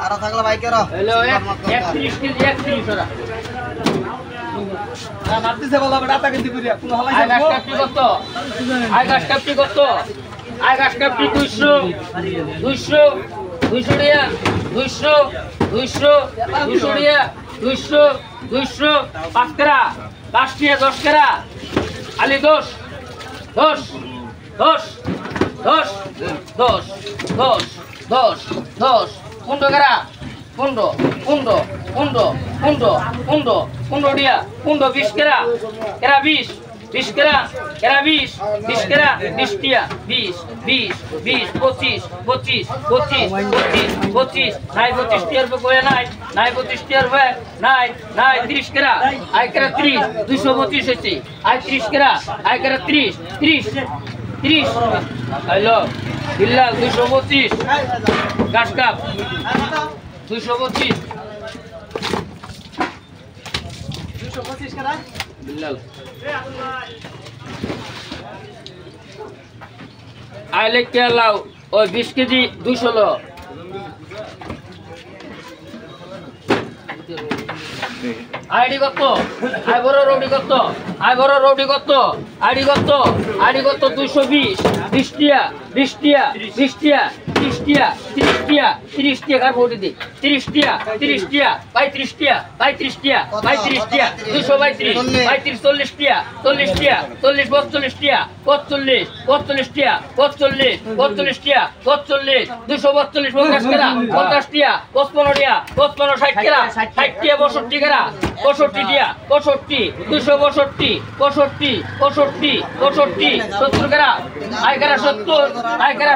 আর থাকলে বাইকের hello 31 KG 31 ওরা না মারতেছে বলা বেটা টাকা কিন্তু করিয়া কোন হালাই আই গাছ কাপটি কত আই গাছ কাপটি 200 200 200 টাকা 200 200 200 টাকা 200 200 5 করা 5 টাকা 10 করা আলি 10 10 10 10 10 10 10 10 15 করা 15 15 15 15 15 15 দিয়া 15 20 করা করা 20 20 করা করা 20 20 করা 20 টিয়া 20 20 20 25 25 25 25 নাই 25 টিয়ার বয়ে নাই 25 টিয়ার বয়ে নাই 30 করা আই করা 30 225 হইছে আই 30 করা আই করা 30 30 30 হ্যালো বিল্লাল 225 গাছ কাপ 225 করা বিল্লাল আইলে কে লাও ওই 20 কেজি 200 লো আইডি কত আই বড় রোডি কত আই বড় রোডি কত আইডি কত 220 20 টিয়া 20 টিয়া 20 টিয়া 30 টিয়া 30 টিয়া 30 টিয়া কার বডি দে 30 টিয়া 30 টিয়া 35 টিয়া 35 টিয়া 35 টিয়া 232 35 40 টিয়া 40 টিয়া 40 42 টিয়া 45 45 টিয়া 45 45 টিয়া 45 242 50 করা 50 টিয়া 55 টিয়া 55 60 করা 60 টিয়া 62 করা 65 টিয়া 65 262 65 65 65 70 করা আই করা 70 আই করা